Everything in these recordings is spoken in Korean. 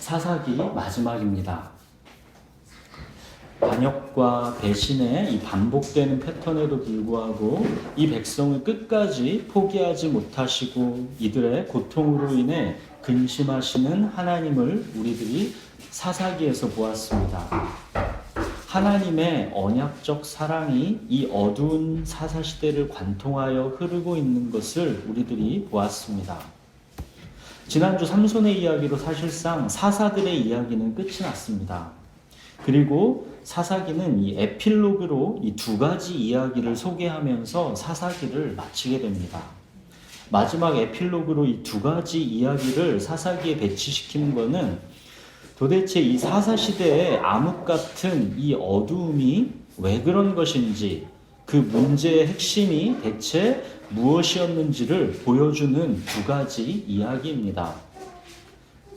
사사기 마지막입니다. 반역과 배신의 이 반복되는 패턴에도 불구하고 이 백성을 끝까지 포기하지 못하시고 이들의 고통으로 인해 근심하시는 하나님을 우리들이 사사기에서 보았습니다. 하나님의 언약적 사랑이 이 어두운 사사시대를 관통하여 흐르고 있는 것을 우리들이 보았습니다. 지난주 삼손의 이야기로 사실상 사사들의 이야기는 끝이 났습니다. 그리고 사사기는 이 에필로그로 이 두 가지 이야기를 소개하면서 사사기를 마치게 됩니다. 마지막 에필로그로 이 두 가지 이야기를 사사기에 배치시키는 것은 도대체 이 사사시대의 암흑 같은 이 어두움이 왜 그런 것인지, 그 문제의 핵심이 대체 무엇이었는지를 보여주는 두 가지 이야기입니다.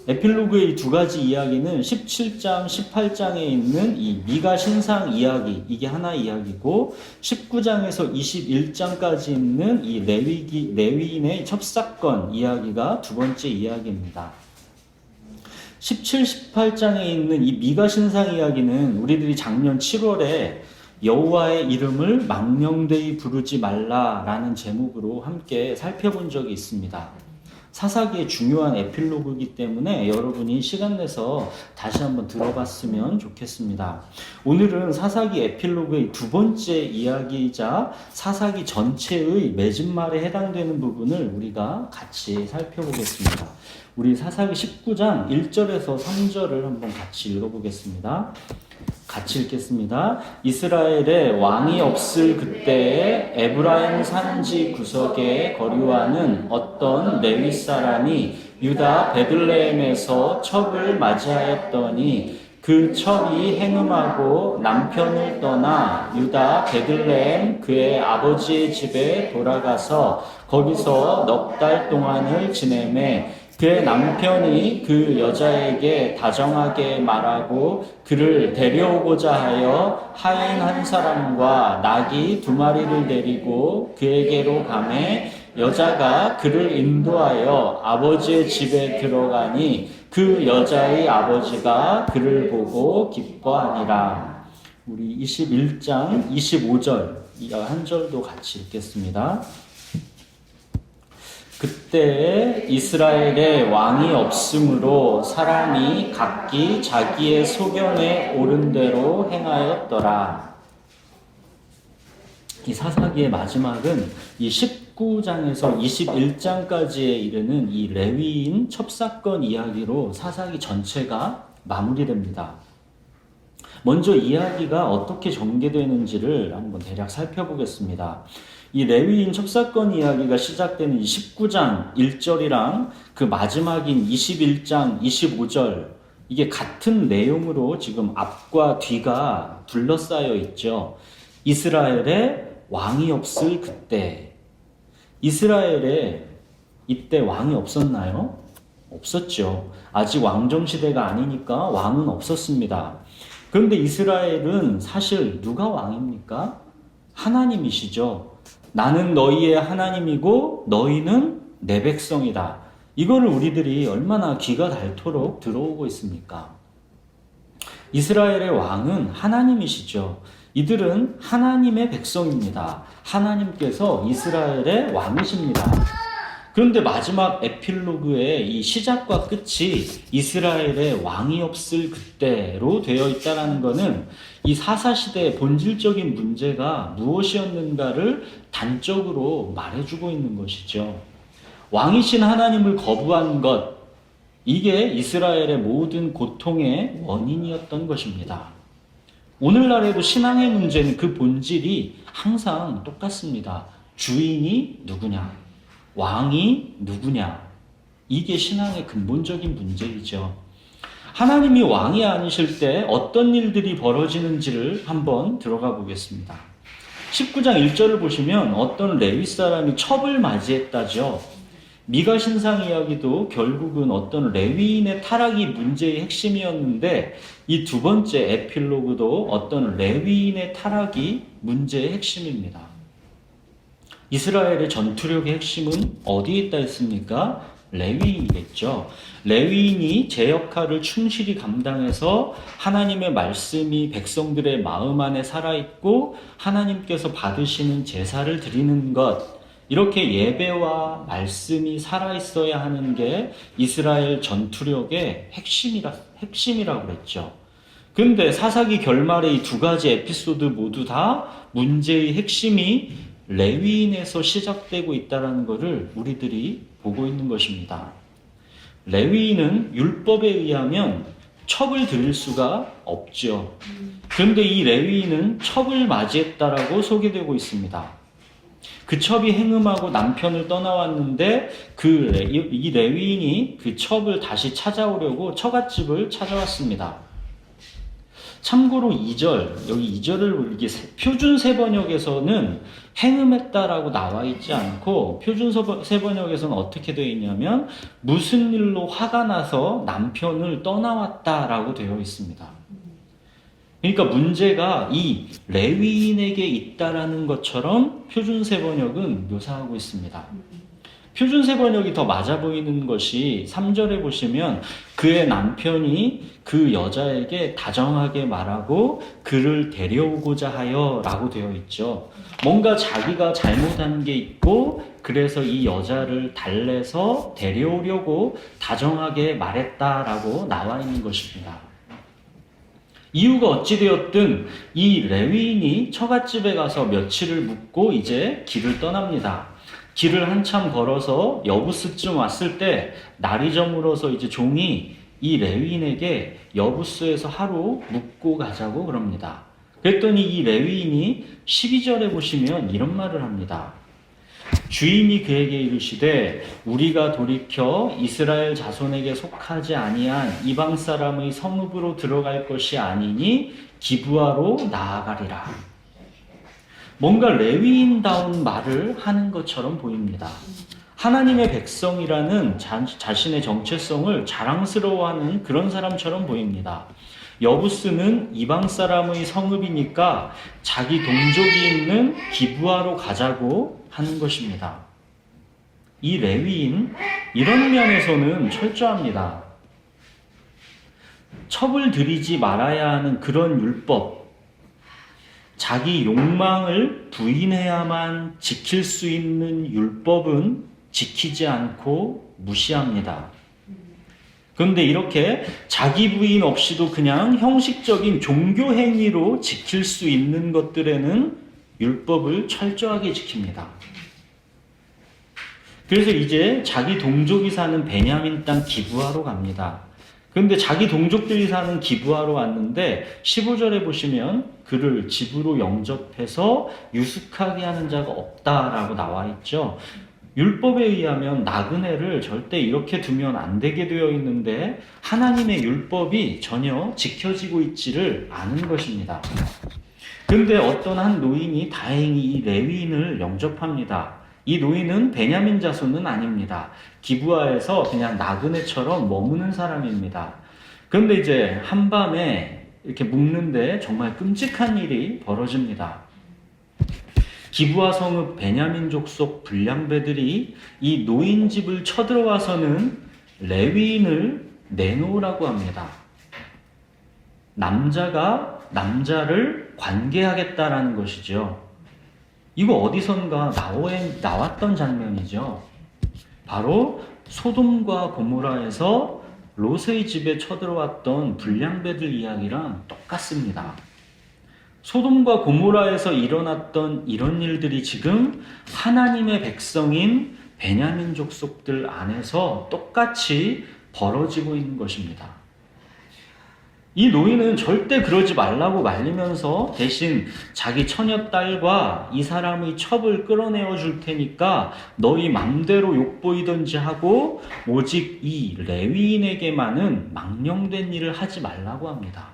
에필로그의 이 두 가지 이야기는 17장, 18장에 있는 이 미가 신상 이야기, 이게 하나 이야기고, 19장에서 21장까지 있는 이 레위인의 첩사건 이야기가 두 번째 이야기입니다. 17, 18장에 있는 이 미가 신상 이야기는 우리들이 작년 7월에 여호와의 이름을 망령되이 부르지 말라라는 제목으로 함께 살펴본 적이 있습니다. 사사기의 중요한 에필로그이기 때문에 여러분이 시간 내서 다시 한번 들어봤으면 좋겠습니다. 오늘은 사사기 에필로그의 두 번째 이야기이자 사사기 전체의 맺은말에 해당되는 부분을 우리가 같이 살펴보겠습니다. 우리 사사기 19장 1절에서 3절을 한번 같이 읽어보겠습니다. 같이 읽겠습니다. 이스라엘에 왕이 없을 그때에 에브라임 산지 구석에 거류하는 어떤 레위 사람이 유다 베들레헴에서 첩을 맞이하였더니 그 첩이 행음하고 남편을 떠나 유다 베들레헴 그의 아버지의 집에 돌아가서 거기서 넉 달 동안을 지내매 그의 남편이 그 여자에게 다정하게 말하고 그를 데려오고자 하여 하인 한 사람과 나귀 2마리를 데리고 그에게로 가매 여자가 그를 인도하여 아버지의 집에 들어가니 그 여자의 아버지가 그를 보고 기뻐하니라. 우리 21장 25절 한 절도 같이 읽겠습니다. 그때 이스라엘에 왕이 없으므로 사람이 각기 자기의 소견에 옳은 대로 행하였더라. 이 사사기의 마지막은 이 19장에서 21장까지에 이르는 이 레위인 첩사건 이야기로 사사기 전체가 마무리됩니다. 먼저 이야기가 어떻게 전개되는지를 한번 대략 살펴보겠습니다. 이 레위인 첩사건 이야기가 시작되는 19장 1절이랑 그 마지막인 21장 25절, 이게 같은 내용으로 지금 앞과 뒤가 둘러싸여 있죠. 이스라엘에 왕이 없을 그때. 이스라엘에 이때 왕이 없었나요? 없었죠. 아직 왕정시대가 아니니까 왕은 없었습니다. 그런데 이스라엘은 사실 누가 왕입니까? 하나님이시죠. 나는 너희의 하나님이고 너희는 내 백성이다. 이거를 우리들이 얼마나 귀가 닳도록 들어오고 있습니까? 이스라엘의 왕은 하나님이시죠. 이들은 하나님의 백성입니다. 하나님께서 이스라엘의 왕이십니다. 그런데 마지막 에필로그의 이 시작과 끝이 이스라엘의 왕이 없을 그때로 되어 있다는 것은 이 사사시대의 본질적인 문제가 무엇이었는가를 단적으로 말해주고 있는 것이죠. 왕이신 하나님을 거부한 것, 이게 이스라엘의 모든 고통의 원인이었던 것입니다. 오늘날에도 신앙의 문제는 그 본질이 항상 똑같습니다. 주인이 누구냐? 왕이 누구냐? 이게 신앙의 근본적인 문제이죠. 하나님이 왕이 아니실 때 어떤 일들이 벌어지는지를 한번 들어가 보겠습니다. 19장 1절을 보시면 어떤 레위 사람이 첩을 맞이했다죠. 미가 신상 이야기도 결국은 어떤 레위인의 타락이 문제의 핵심이었는데 이 두 번째 에필로그도 어떤 레위인의 타락이 문제의 핵심입니다. 이스라엘의 전투력의 핵심은 어디에 있다 했습니까? 레위인이겠죠. 레위인이 제 역할을 충실히 감당해서 하나님의 말씀이 백성들의 마음 안에 살아있고 하나님께서 받으시는 제사를 드리는 것, 이렇게 예배와 말씀이 살아있어야 하는 게 이스라엘 전투력의 핵심이라고 그랬죠. 근데 사사기 결말의 이 두 가지 에피소드 모두 다 문제의 핵심이 레위인에서 시작되고 있다는 것을 우리들이 보고 있는 것입니다. 레위인은 율법에 의하면 첩을 드릴 수가 없죠. 그런데 이 레위인은 첩을 맞이했다라고 소개되고 있습니다. 그 첩이 행음하고 남편을 떠나왔는데 이 레위인이 그 첩을 다시 찾아오려고 처갓집을 찾아왔습니다. 참고로 2절, 여기 2절을 이게 표준 세번역에서는 행음했다라고 나와 있지 않고 표준 세번역에서는 어떻게 되어 있냐면 무슨 일로 화가 나서 남편을 떠나왔다라고 되어 있습니다. 그러니까 문제가 이 레위인에게 있다라는 것처럼 표준 세번역은 묘사하고 있습니다. 표준 세번역이 더 맞아 보이는 것이 3절에 보시면 그의 남편이 그 여자에게 다정하게 말하고 그를 데려오고자 하여 라고 되어 있죠. 뭔가 자기가 잘못한 게 있고 그래서 이 여자를 달래서 데려오려고 다정하게 말했다라고 나와 있는 것입니다. 이유가 어찌되었든 이 레위인이 처갓집에 가서 며칠을 묵고 이제 길을 떠납니다. 길을 한참 걸어서 여부스쯤 왔을 때 날이 저물어서 이제 종이 이 레위인에게 여부스에서 하루 묵고 가자고 그럽니다. 그랬더니 이 레위인이 12절에 보시면 이런 말을 합니다. 주인이 그에게 이르시되 우리가 돌이켜 이스라엘 자손에게 속하지 아니한 이방 사람의 성읍으로 들어갈 것이 아니니 기브아로 나아가리라. 뭔가 레위인다운 말을 하는 것처럼 보입니다. 하나님의 백성이라는 자신의 정체성을 자랑스러워하는 그런 사람처럼 보입니다. 여부스는 이방 사람의 성읍이니까 자기 동족이 있는 기브아로 가자고 하는 것입니다. 이 레위인, 이런 면에서는 철저합니다. 첩을 들이지 말아야 하는 그런 율법, 자기 욕망을 부인해야만 지킬 수 있는 율법은 지키지 않고 무시합니다. 그런데 이렇게 자기 부인 없이도 그냥 형식적인 종교 행위로 지킬 수 있는 것들에는 율법을 철저하게 지킵니다. 그래서 이제 자기 동족이 사는 베냐민 땅 기브아로 갑니다. 그런데 자기 동족들이 사는 기브아로 왔는데 15절에 보시면 그를 집으로 영접해서 유숙하게 하는 자가 없다라고 나와 있죠. 율법에 의하면 나그네를 절대 이렇게 두면 안 되게 되어 있는데 하나님의 율법이 전혀 지켜지고 있지를 않은 것입니다. 그런데 어떤 한 노인이 다행히 이 레위인을 영접합니다. 이 노인은 베냐민 자손은 아닙니다. 기브아에서 그냥 나그네처럼 머무는 사람입니다. 그런데 이제 한밤에 이렇게 묵는데 정말 끔찍한 일이 벌어집니다. 기브아 성읍 베냐민 족속 불량배들이 이 노인 집을 쳐들어와서는 레위인을 내놓으라고 합니다. 남자가 남자를 관계하겠다라는 것이죠. 이거 어디선가 나왔던 장면이죠. 바로 소돔과 고모라에서 롯의 집에 쳐들어왔던 불량배들 이야기랑 똑같습니다. 소돔과 고모라에서 일어났던 이런 일들이 지금 하나님의 백성인 베냐민 족속들 안에서 똑같이 벌어지고 있는 것입니다. 이 노인은 절대 그러지 말라고 말리면서 대신 자기 처녀딸과 이 사람의 첩을 끌어내어 줄 테니까 너희 맘대로 욕보이든지 하고 오직 이 레위인에게만은 망령된 일을 하지 말라고 합니다.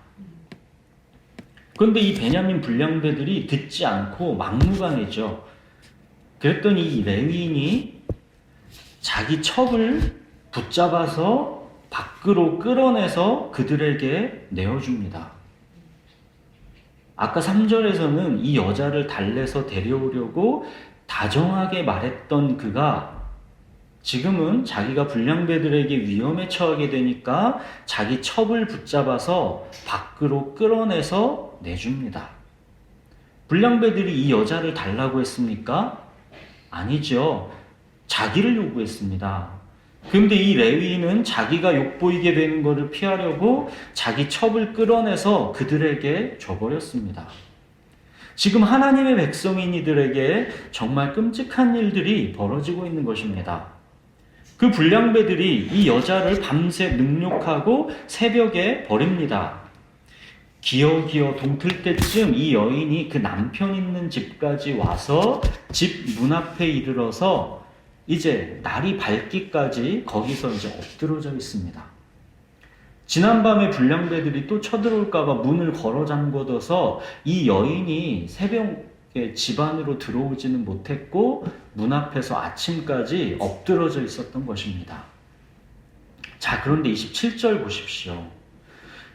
그런데 이 베냐민 불량배들이 듣지 않고 막무가내죠. 그랬더니 이 레위인이 자기 첩을 붙잡아서 밖으로 끌어내서 그들에게 내어줍니다. 아까 3절에서는 이 여자를 달래서 데려오려고 다정하게 말했던 그가 지금은 자기가 불량배들에게 위험에 처하게 되니까 자기 첩을 붙잡아서 밖으로 끌어내서 내줍니다. 불량배들이 이 여자를 달라고 했습니까? 아니죠. 자기를 요구했습니다. 그런데 이 레위인은 자기가 욕보이게 되는 것을 피하려고 자기 첩을 끌어내서 그들에게 줘버렸습니다. 지금 하나님의 백성인 이들에게 정말 끔찍한 일들이 벌어지고 있는 것입니다. 그 불량배들이 이 여자를 밤새 능욕하고 새벽에 버립니다. 기어기어 동틀 때쯤 이 여인이 그 남편 있는 집까지 와서 집 문 앞에 이르러서 이제 날이 밝기까지 거기서 이제 엎드러져 있습니다. 지난밤에 불량배들이 또 쳐들어올까봐 문을 걸어 잠궈둬서 이 여인이 새벽에 집 안으로 들어오지는 못했고 문 앞에서 아침까지 엎드러져 있었던 것입니다. 자, 그런데 27절 보십시오.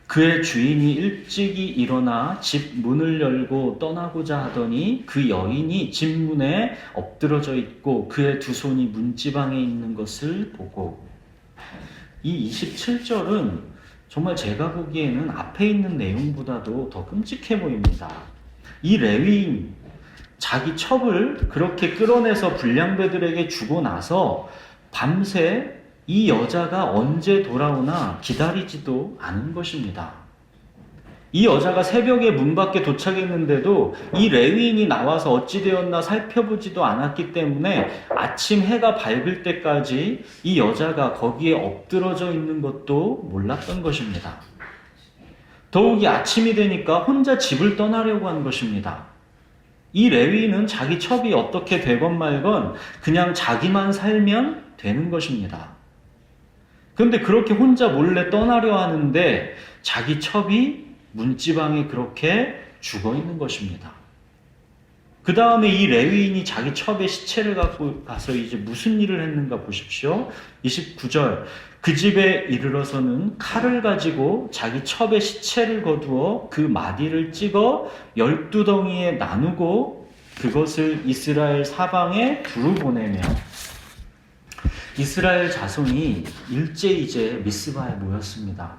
그의 주인이 일찍이 일어나 집 문을 열고 떠나고자 하더니 그 여인이 집 문에 엎드러져 있고 그의 두 손이 문지방에 있는 것을 보고, 이 27절은 정말 제가 보기에는 앞에 있는 내용보다도 더 끔찍해 보입니다. 이 레위인, 자기 첩을 그렇게 끌어내서 불량배들에게 주고 나서 밤새 이 여자가 언제 돌아오나 기다리지도 않은 것입니다. 이 여자가 새벽에 문 밖에 도착했는데도 이 레위인이 나와서 어찌 되었나 살펴보지도 않았기 때문에 아침 해가 밝을 때까지 이 여자가 거기에 엎드러져 있는 것도 몰랐던 것입니다. 더욱이 아침이 되니까 혼자 집을 떠나려고 한 것입니다. 이 레위인은 자기 첩이 어떻게 되건 말건 그냥 자기만 살면 되는 것입니다. 그런데 그렇게 혼자 몰래 떠나려 하는데 자기 첩이 문지방에 그렇게 죽어 있는 것입니다. 그 다음에 이 레위인이 자기 첩의 시체를 갖고 가서 이제 무슨 일을 했는가 보십시오. 29절. 그 집에 이르러서는 칼을 가지고 자기 첩의 시체를 거두어 그 마디를 찍어 12덩이에 나누고 그것을 이스라엘 사방에 두루 보내며, 이스라엘 자손이 일제히 이제 미스바에 모였습니다.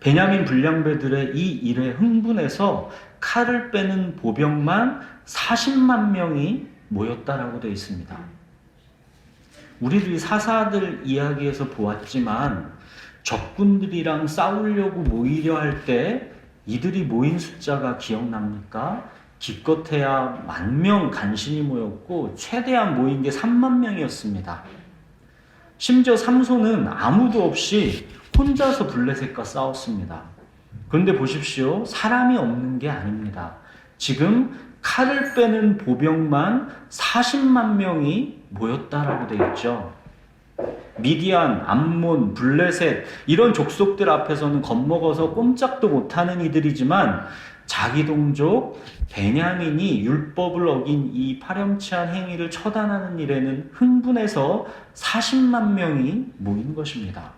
베냐민 불량배들의 이 일에 흥분해서 칼을 빼는 보병만 40만 명이 모였다라고 되어 있습니다. 우리들이 사사들 이야기에서 보았지만 적군들이랑 싸우려고 모이려 할 때 이들이 모인 숫자가 기억납니까? 기껏해야 10,000명 간신히 모였고 최대한 모인 게 30,000명이었습니다. 심지어 삼손은 아무도 없이 혼자서 블레셋과 싸웠습니다. 그런데 보십시오. 사람이 없는 게 아닙니다. 지금 칼을 빼는 보병만 40만 명이 모였다라고 되어 있죠. 미디안, 암몬, 블레셋 이런 족속들 앞에서는 겁먹어서 꼼짝도 못하는 이들이지만 자기 동족 베냐민이 율법을 어긴 이 파렴치한 행위를 처단하는 일에는 흥분해서 40만 명이 모인 것입니다.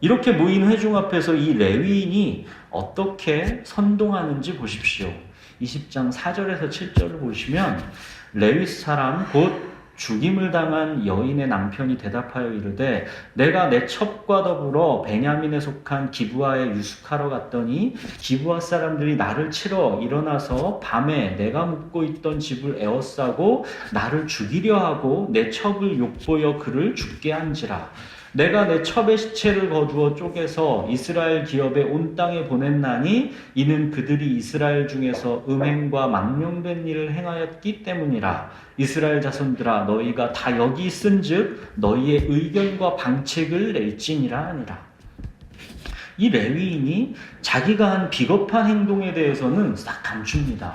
이렇게 모인 회중 앞에서 이 레위인이 어떻게 선동하는지 보십시오. 20장 4절에서 7절을 보시면 레위 사람 곧 죽임을 당한 여인의 남편이 대답하여 이르되 내가 내 첩과 더불어 베냐민에 속한 기브아에 유숙하러 갔더니 기브아 사람들이 나를 치러 일어나서 밤에 내가 묵고 있던 집을 에워싸고 나를 죽이려 하고 내 첩을 욕보여 그를 죽게 한지라. 내가 내 첩의 시체를 거두어 쪼개서 이스라엘 기업에 온 땅에 보냈나니 이는 그들이 이스라엘 중에서 음행과 망령된 일을 행하였기 때문이라. 이스라엘 자손들아 너희가 다 여기 있은즉 너희의 의견과 방책을 낼지니라 하니라. 이 레위인이 자기가 한 비겁한 행동에 대해서는 싹 감춥니다.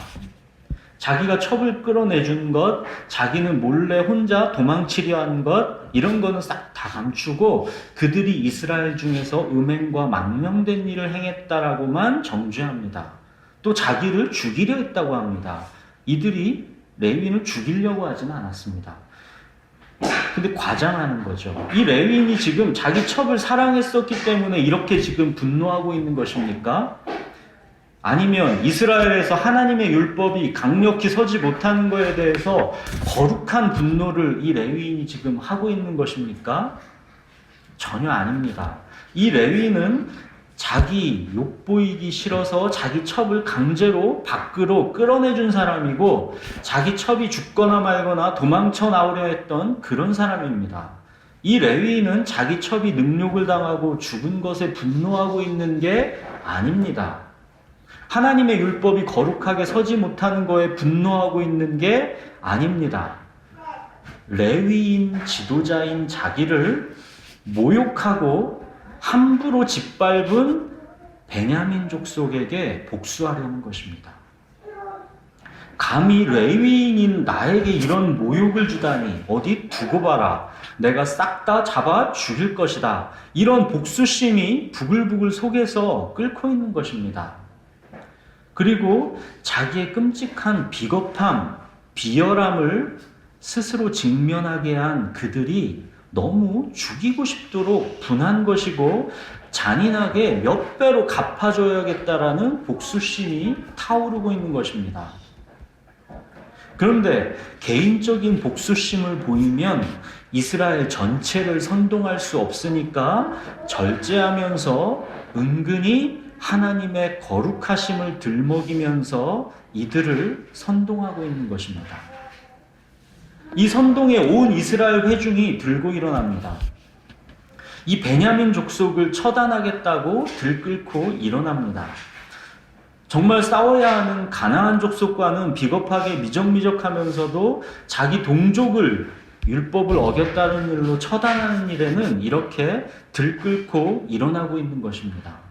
자기가 첩을 끌어내준 것, 자기는 몰래 혼자 도망치려 한 것, 이런 거는 싹 다 감추고 그들이 이스라엘 중에서 음행과 망령된 일을 행했다라고만 정죄합니다. 또 자기를 죽이려 했다고 합니다. 이들이 레위인을 죽이려고 하지는 않았습니다. 근데 과장하는 거죠. 이 레위인이 지금 자기 첩을 사랑했었기 때문에 이렇게 지금 분노하고 있는 것입니까? 아니면 이스라엘에서 하나님의 율법이 강력히 서지 못하는 것에 대해서 거룩한 분노를 이 레위인이 지금 하고 있는 것입니까? 전혀 아닙니다. 이 레위인은 자기 욕보이기 싫어서 자기 첩을 강제로 밖으로 끌어내준 사람이고 자기 첩이 죽거나 말거나 도망쳐 나오려 했던 그런 사람입니다. 이 레위인은 자기 첩이 능욕을 당하고 죽은 것에 분노하고 있는 게 아닙니다. 하나님의 율법이 거룩하게 서지 못하는 거에 분노하고 있는 게 아닙니다. 레위인 지도자인 자기를 모욕하고 함부로 짓밟은 베냐민 족속에게 복수하려는 것입니다. 감히 레위인인 나에게 이런 모욕을 주다니 어디 두고 봐라. 내가 싹 다 잡아 죽일 것이다. 이런 복수심이 부글부글 속에서 끓고 있는 것입니다. 그리고 자기의 끔찍한 비겁함, 비열함을 스스로 직면하게 한 그들이 너무 죽이고 싶도록 분한 것이고 잔인하게 몇 배로 갚아줘야겠다라는 복수심이 타오르고 있는 것입니다. 그런데 개인적인 복수심을 보이면 이스라엘 전체를 선동할 수 없으니까 절제하면서 은근히 하나님의 거룩하심을 들먹이면서 이들을 선동하고 있는 것입니다. 이 선동에 온 이스라엘 회중이 들고 일어납니다. 이 베냐민 족속을 처단하겠다고 들끓고 일어납니다. 정말 싸워야 하는 가나안 족속과는 비겁하게 미적미적하면서도 자기 동족을 율법을 어겼다는 일로 처단하는 일에는 이렇게 들끓고 일어나고 있는 것입니다.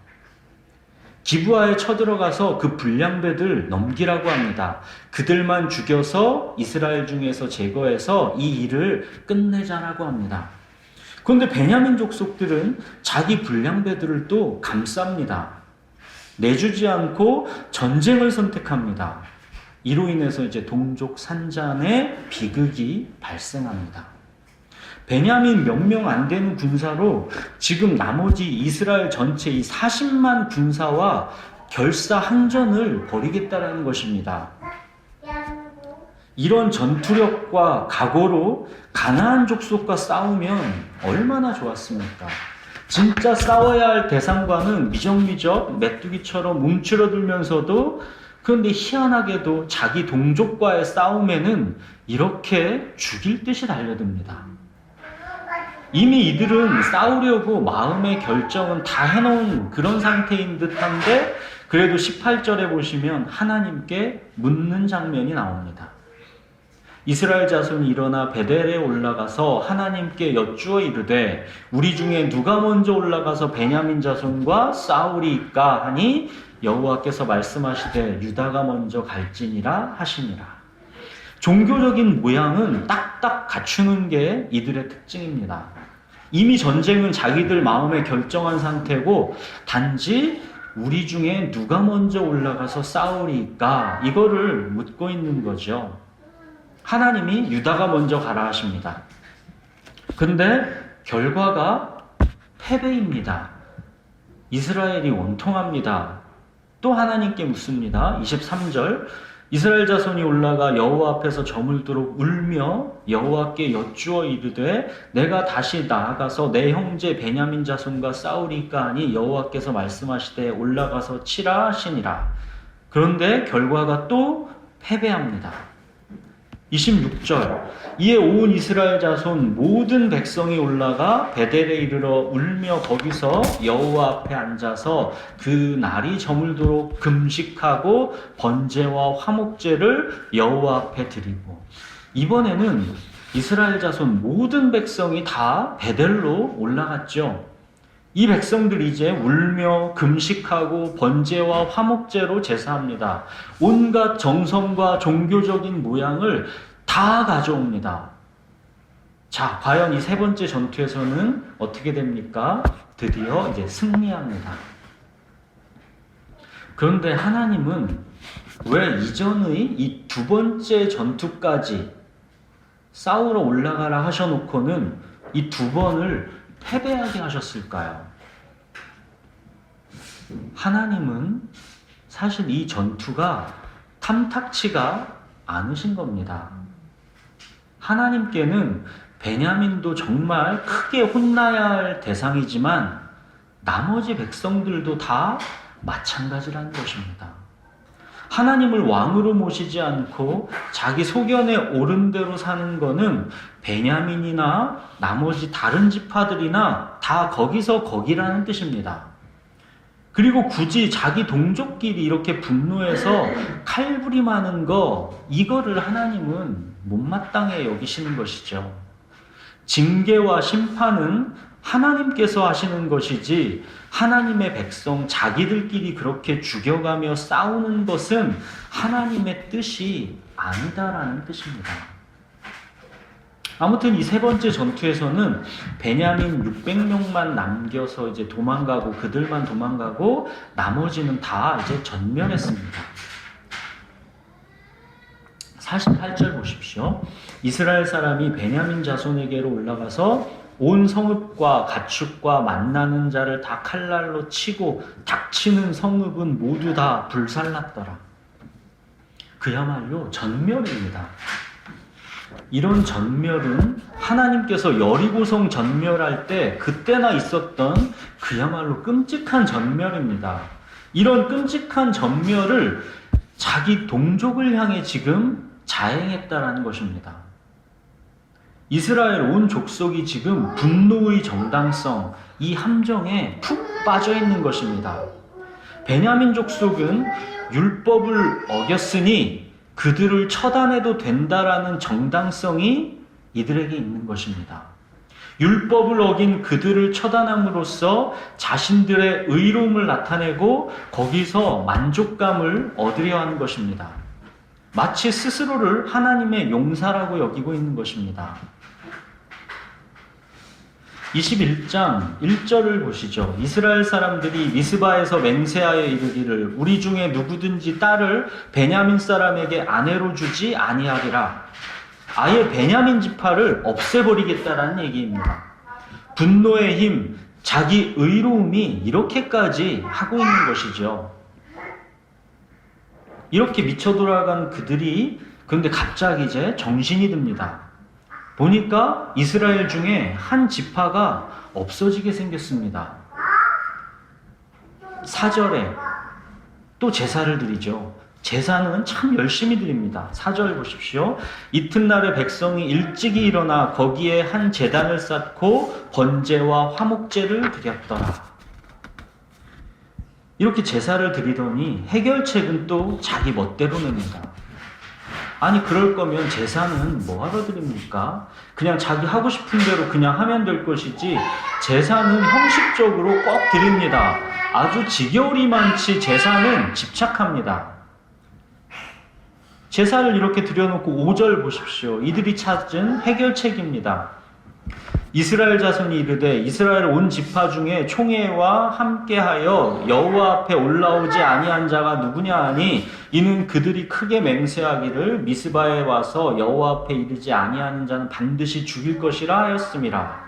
기브아에 쳐들어가서 그 불량배들 넘기라고 합니다. 그들만 죽여서 이스라엘 중에서 제거해서 이 일을 끝내자라고 합니다. 그런데 베냐민 족속들은 자기 불량배들을 또 감쌉니다. 내주지 않고 전쟁을 선택합니다. 이로 인해서 이제 동족 산잔의 비극이 발생합니다. 베냐민 몇 명 안 되는 군사로 지금 나머지 이스라엘 전체 이 40만 군사와 결사항전을 벌이겠다라는 것입니다. 이런 전투력과 각오로 가나안 족속과 싸우면 얼마나 좋았습니까? 진짜 싸워야 할 대상과는 미적미적 메뚜기처럼 움츠러들면서도 그런데 희한하게도 자기 동족과의 싸움에는 이렇게 죽일 듯이 달려듭니다. 이미 이들은 싸우려고 마음의 결정은 다 해놓은 그런 상태인 듯한데 그래도 18절에 보시면 하나님께 묻는 장면이 나옵니다. 이스라엘 자손이 일어나 베델에 올라가서 하나님께 여쭈어 이르되 우리 중에 누가 먼저 올라가서 베냐민 자손과 싸우리까 하니 여호와께서 말씀하시되 유다가 먼저 갈지니라 하시니라. 종교적인 모양은 딱딱 갖추는 게 이들의 특징입니다. 이미 전쟁은 자기들 마음에 결정한 상태고 단지 우리 중에 누가 먼저 올라가서 싸우리까 이거를 묻고 있는 거죠. 하나님이 유다가 먼저 가라 하십니다. 근데 결과가 패배입니다. 이스라엘이 원통합니다. 또 하나님께 묻습니다. 23절 이스라엘 자손이 올라가 여호와 앞에서 저물도록 울며 여호와께 여쭈어 이르되 내가 다시 나아가서 내 형제 베냐민 자손과 싸우리까 하니 여호와께서 말씀하시되 올라가서 치라 하시니라. 그런데 결과가 또 패배합니다. 26절 이에 온 이스라엘 자손 모든 백성이 올라가 베델에 이르러 울며 거기서 여호와 앞에 앉아서 그 날이 저물도록 금식하고 번제와 화목제를 여호와 앞에 드리고 이번에는 이스라엘 자손 모든 백성이 다 베델로 올라갔죠. 이 백성들 이제 울며 금식하고 번제와 화목제로 제사합니다. 온갖 정성과 종교적인 모양을 다 가져옵니다. 자, 과연 이 세 번째 전투에서는 어떻게 됩니까? 드디어 이제 승리합니다. 그런데 하나님은 왜 이전의 이 두 번째 전투까지 싸우러 올라가라 하셔놓고는 이 두 번을 패배하게 하셨을까요? 하나님은 사실 이 전투가 탐탁치가 않으신 겁니다. 하나님께는 베냐민도 정말 크게 혼나야 할 대상이지만 나머지 백성들도 다 마찬가지라는 것입니다. 하나님을 왕으로 모시지 않고 자기 소견에 옳은 대로 사는 거는 베냐민이나 나머지 다른 지파들이나 다 거기서 거기라는 뜻입니다. 그리고 굳이 자기 동족끼리 이렇게 분노해서 칼부림하는 거, 이거를 하나님은 못마땅해 여기시는 것이죠. 징계와 심판은 하나님께서 하시는 것이지 하나님의 백성 자기들끼리 그렇게 죽여가며 싸우는 것은 하나님의 뜻이 아니다라는 뜻입니다. 아무튼 이 세 번째 전투에서는 베냐민 600명만 남겨서 이제 도망가고 그들만 도망가고 나머지는 다 이제 전멸했습니다. 48절 보십시오. 이스라엘 사람이 베냐민 자손에게로 올라가서 온 성읍과 가축과 만나는 자를 다 칼날로 치고 닥치는 성읍은 모두 다 불살랐더라. 그야말로 전멸입니다. 이런 전멸은 하나님께서 여리고성 전멸할 때 그때나 있었던 그야말로 끔찍한 전멸입니다. 이런 끔찍한 전멸을 자기 동족을 향해 지금 자행했다라는 것입니다. 이스라엘 온 족속이 지금 분노의 정당성, 이 함정에 푹 빠져 있는 것입니다. 베냐민 족속은 율법을 어겼으니 그들을 처단해도 된다라는 정당성이 이들에게 있는 것입니다. 율법을 어긴 그들을 처단함으로써 자신들의 의로움을 나타내고 거기서 만족감을 얻으려 하는 것입니다. 마치 스스로를 하나님의 용사라고 여기고 있는 것입니다. 21장 1절을 보시죠. 이스라엘 사람들이 미스바에서 맹세하여 이르기를 우리 중에 누구든지 딸을 베냐민 사람에게 아내로 주지 아니하리라. 아예 베냐민 지파를 없애버리겠다라는 얘기입니다. 분노의 힘, 자기 의로움이 이렇게까지 하고 있는 것이죠. 이렇게 미쳐 돌아간 그들이 그런데 갑자기 이제 정신이 듭니다. 보니까 이스라엘 중에 한 지파가 없어지게 생겼습니다. 4절에 또 제사를 드리죠. 제사는 참 열심히 드립니다. 4절 보십시오. 이튿날에 백성이 일찍이 일어나 거기에 한 제단을 쌓고 번제와 화목제를 드렸더라. 이렇게 제사를 드리더니 해결책은 또 자기 멋대로 냅니다. 아니 그럴 거면 제사는 뭐하러 드립니까? 그냥 자기 하고 싶은 대로 그냥 하면 될 것이지 제사는 형식적으로 꼭 드립니다. 아주 지겨우리만치 제사는 집착합니다. 제사를 이렇게 드려놓고 5절 보십시오. 이들이 찾은 해결책입니다. 이스라엘 자손이 이르되 이스라엘 온 지파 중에 총회와 함께하여 여호와 앞에 올라오지 아니한 자가 누구냐 하니 이는 그들이 크게 맹세하기를 미스바에 와서 여호와 앞에 이르지 아니하는 자는 반드시 죽일 것이라 하였음이라.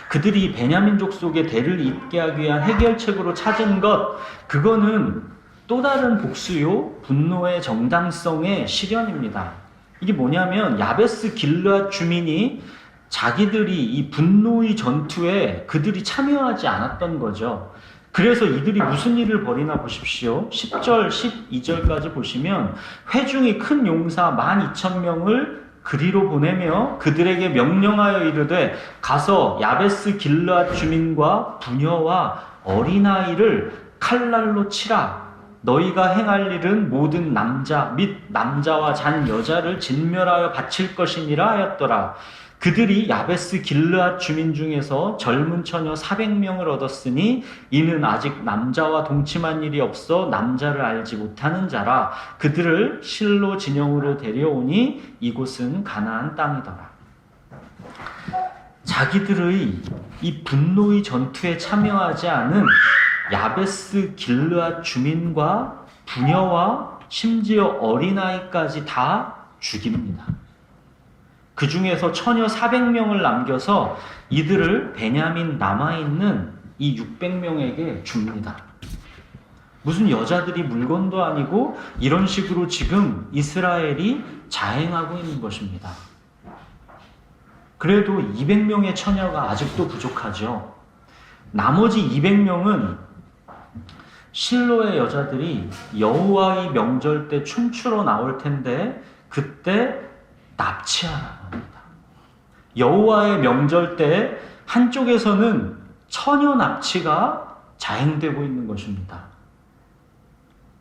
그들이 베냐민족 속에 대를 잇게 하기 위한 해결책으로 찾은 것, 그거는 또 다른 복수요 분노의 정당성의 실현입니다. 이게 뭐냐면 야베스 길르앗 주민이 자기들이 이 분노의 전투에 그들이 참여하지 않았던 거죠. 그래서 이들이 무슨 일을 벌이나 보십시오. 10절, 12절까지 보시면 회중이 큰 용사 12,000명을 그리로 보내며 그들에게 명령하여 이르되 가서 야베스 길르앗 주민과 부녀와 어린아이를 칼날로 치라. 너희가 행할 일은 모든 남자 및 남자와 잔 여자를 진멸하여 바칠 것이니라 하였더라. 그들이 야베스 길르앗 주민 중에서 젊은 처녀 400명을 얻었으니 이는 아직 남자와 동침한 일이 없어 남자를 알지 못하는 자라. 그들을 실로 진영으로 데려오니 이곳은 가나안 땅이더라. 자기들의 이 분노의 전투에 참여하지 않은 야베스 길르앗 주민과 부녀와 심지어 어린아이까지 다 죽입니다. 그 중에서 처녀 400명을 남겨서 이들을 베냐민 남아있는 이 600명에게 줍니다. 무슨 여자들이 물건도 아니고 이런 식으로 지금 이스라엘이 자행하고 있는 것입니다. 그래도 200명의 처녀가 아직도 부족하죠. 나머지 200명은 실로의 여자들이 여호와의 명절 때 춤추러 나올 텐데 그때 납치하라고 합니다. 여호와의 명절 때 한쪽에서는 처녀 납치가 자행되고 있는 것입니다.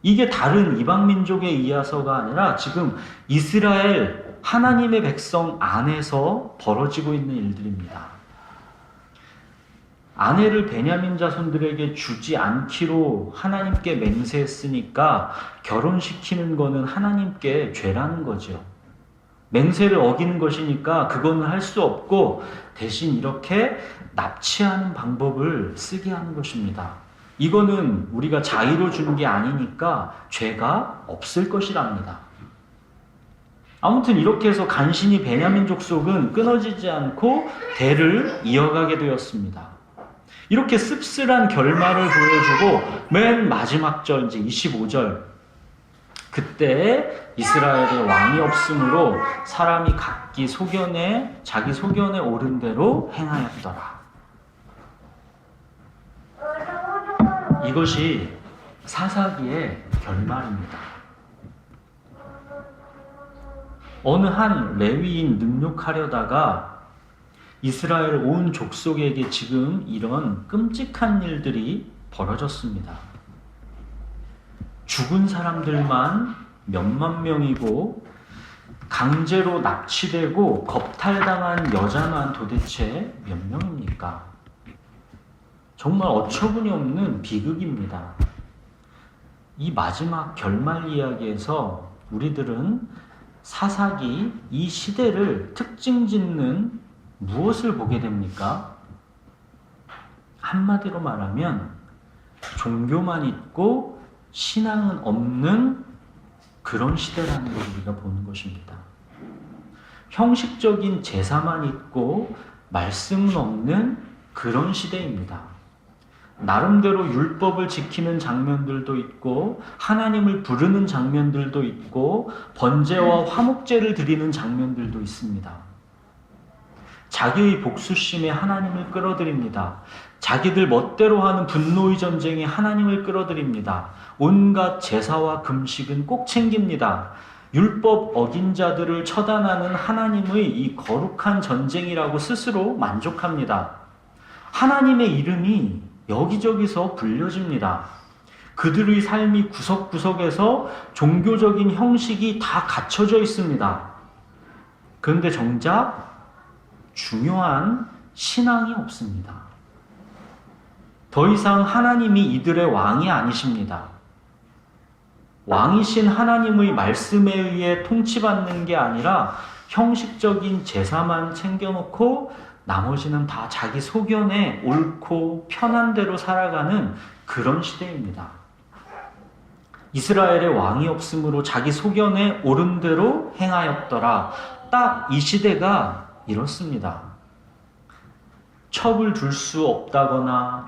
이게 다른 이방 민족의 이야서가 아니라 지금 이스라엘 하나님의 백성 안에서 벌어지고 있는 일들입니다. 아내를 베냐민 자손들에게 주지 않기로 하나님께 맹세했으니까 결혼시키는 거는 하나님께 죄라는 거죠. 맹세를 어기는 것이니까 그거는 할 수 없고 대신 이렇게 납치하는 방법을 쓰게 하는 것입니다. 이거는 우리가 자의로 준 게 아니니까 죄가 없을 것이랍니다. 아무튼 이렇게 해서 간신히 베냐민 족속은 끊어지지 않고 대를 이어가게 되었습니다. 이렇게 씁쓸한 결말을 보여주고 맨 마지막 절 이제 25절 그때 이스라엘의 왕이 없으므로 사람이 각기 소견에 자기 소견에 오른 대로 행하였더라. 이것이 사사기의 결말입니다. 어느 한 레위인 능욕하려다가 이스라엘 온 족속에게 지금 이런 끔찍한 일들이 벌어졌습니다. 죽은 사람들만 몇만 명이고 강제로 납치되고 겁탈당한 여자만 도대체 몇 명입니까? 정말 어처구니 없는 비극입니다. 이 마지막 결말 이야기에서 우리들은 사사기 이 시대를 특징 짓는 무엇을 보게 됩니까? 한마디로 말하면 종교만 있고 신앙은 없는 그런 시대라는 걸 우리가 보는 것입니다. 형식적인 제사만 있고 말씀은 없는 그런 시대입니다. 나름대로 율법을 지키는 장면들도 있고 하나님을 부르는 장면들도 있고 번제와 화목제를 드리는 장면들도 있습니다. 자기의 복수심에 하나님을 끌어들입니다. 자기들 멋대로 하는 분노의 전쟁에 하나님을 끌어들입니다. 온갖 제사와 금식은 꼭 챙깁니다. 율법 어긴 자들을 처단하는 하나님의 이 거룩한 전쟁이라고 스스로 만족합니다. 하나님의 이름이 여기저기서 불려집니다. 그들의 삶이 구석구석에서 종교적인 형식이 다 갖춰져 있습니다. 그런데 정작 중요한 신앙이 없습니다. 더 이상 하나님이 이들의 왕이 아니십니다. 왕이신 하나님의 말씀에 의해 통치받는 게 아니라 형식적인 제사만 챙겨놓고 나머지는 다 자기 소견에 옳고 편한 대로 살아가는 그런 시대입니다. 이스라엘의 왕이 없으므로 자기 소견에 옳은 대로 행하였더라. 딱 이 시대가 이렇습니다. 첩을 둘 수 없다거나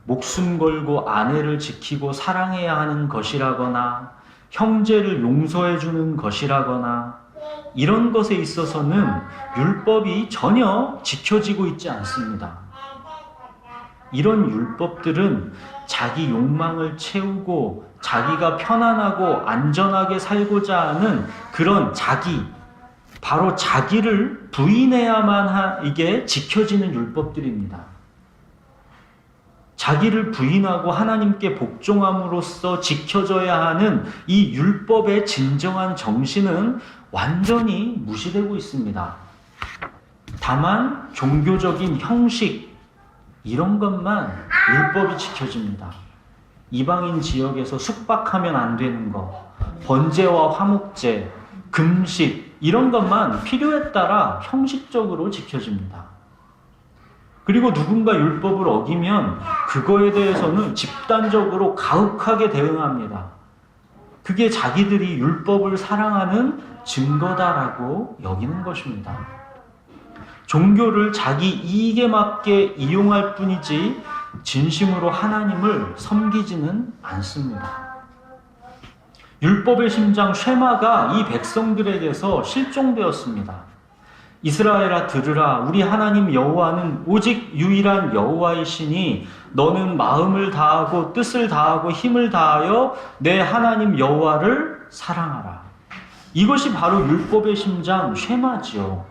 목숨 걸고 아내를 지키고 사랑해야 하는 것이라거나 형제를 용서해 주는 것이라거나 이런 것에 있어서는 율법이 전혀 지켜지고 있지 않습니다. 이런 율법들은 자기 욕망을 채우고 자기가 편안하고 안전하게 살고자 하는 그런 바로 자기를 부인해야만 이게 지켜지는 율법들입니다. 자기를 부인하고 하나님께 복종함으로써 지켜져야 하는 이 율법의 진정한 정신은 완전히 무시되고 있습니다. 다만 종교적인 형식 이런 것만 율법이 지켜집니다. 이방인 지역에서 숙박하면 안 되는 것, 번제와 화목제, 금식 이런 것만 필요에 따라 형식적으로 지켜집니다. 그리고 누군가 율법을 어기면 그거에 대해서는 집단적으로 가혹하게 대응합니다. 그게 자기들이 율법을 사랑하는 증거다라고 여기는 것입니다. 종교를 자기 이익에 맞게 이용할 뿐이지 진심으로 하나님을 섬기지는 않습니다. 율법의 심장 쉐마가 이 백성들에게서 실종되었습니다. 이스라엘아 들으라, 우리 하나님 여호와는 오직 유일한 여호와이시니 너는 마음을 다하고 뜻을 다하고 힘을 다하여 내 하나님 여호와를 사랑하라. 이것이 바로 율법의 심장 쉐마지요.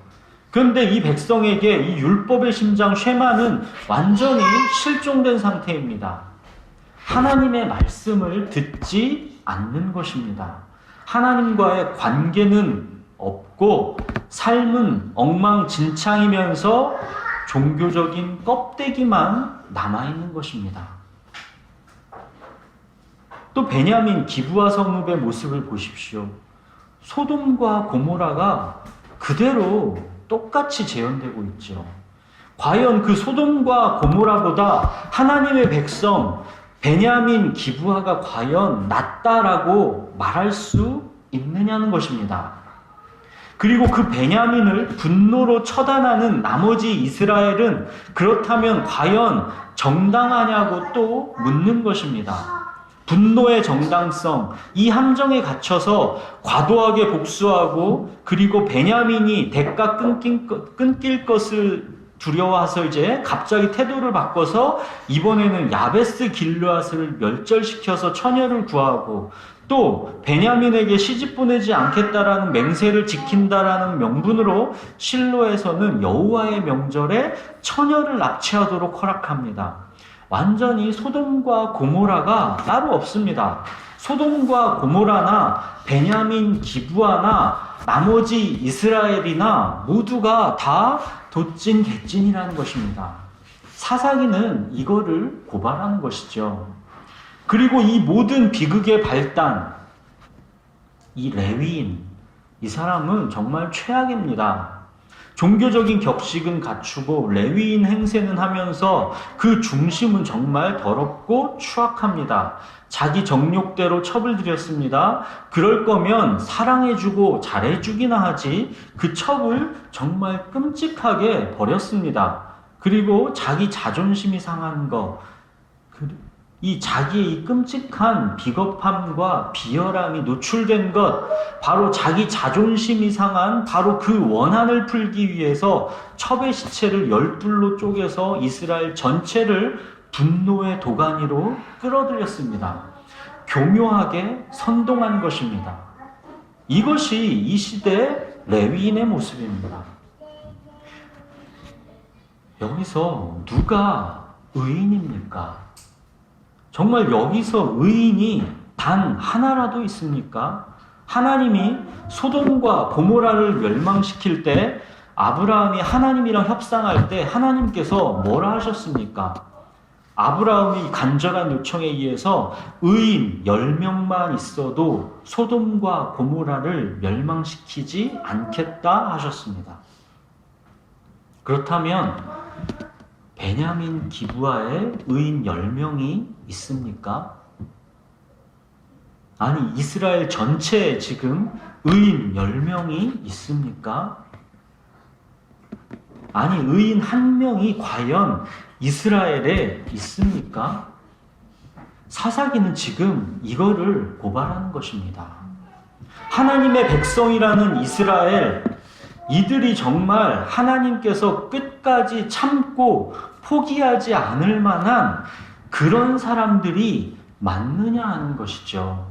그런데 이 백성에게 이 율법의 심장 쉐마는 완전히 실종된 상태입니다. 하나님의 말씀을 듣지 않는 것입니다. 하나님과의 관계는 없고 삶은 엉망진창이면서 종교적인 껍데기만 남아있는 것입니다. 또 베냐민 기브아 성읍의 모습을 보십시오. 소돔과 고모라가 그대로 똑같이 재현되고 있죠. 과연 그 소돔과 고모라보다 하나님의 백성 베냐민 기브아가 과연 낫다라고 말할 수 있느냐는 것입니다. 그리고 그 베냐민을 분노로 처단하는 나머지 이스라엘은 그렇다면 과연 정당하냐고 또 묻는 것입니다. 분노의 정당성, 이 함정에 갇혀서 과도하게 복수하고 그리고 베냐민이 대가 끊길 것을 두려워해서 이제 갑자기 태도를 바꿔서 이번에는 야베스 길르앗을 멸절시켜서 처녀를 구하고 또 베냐민에게 시집 보내지 않겠다라는 맹세를 지킨다라는 명분으로 실로에서는 여호와의 명절에 처녀를 납치하도록 허락합니다. 완전히 소돔과 고모라가 따로 없습니다. 소돔과 고모라나 베냐민 기브아나 나머지 이스라엘이나 모두가 다 도찐 개찐이라는 것입니다. 사사기는 이거를 고발하는 것이죠. 그리고 이 모든 비극의 발단, 이 레위인, 이 사람은 정말 최악입니다. 종교적인 격식은 갖추고 레위인 행세는 하면서 그 중심은 정말 더럽고 추악합니다. 자기 정욕대로 첩을 들였습니다. 그럴 거면 사랑해주고 잘해주기나 하지 그 첩을 정말 끔찍하게 버렸습니다. 그리고 자기 자존심이 상한 거, 이 자기의 이 끔찍한 비겁함과 비열함이 노출된 것, 바로 자기 자존심이 상한 바로 그 원한을 풀기 위해서 첩의 시체를 12로 쪼개서 이스라엘 전체를 분노의 도가니로 끌어들였습니다. 교묘하게 선동한 것입니다. 이것이 이 시대 레위인의 모습입니다. 여기서 누가 의인입니까? 정말 여기서 의인이 단 하나라도 있습니까? 하나님이 소돔과 고모라를 멸망시킬 때 아브라함이 하나님이랑 협상할 때 하나님께서 뭐라 하셨습니까? 아브라함이 간절한 요청에 의해서 의인 10명만 있어도 소돔과 고모라를 멸망시키지 않겠다 하셨습니다. 그렇다면 베냐민 기브아에 의인 10명이 있습니까? 아니, 이스라엘 전체에 지금 의인 10명이 있습니까? 아니, 의인 1명이 과연 이스라엘에 있습니까? 사사기는 지금 이거를 고발하는 것입니다. 하나님의 백성이라는 이스라엘, 이들이 정말 하나님께서 끝까지 참고 포기하지 않을 만한 그런 사람들이 맞느냐 하는 것이죠.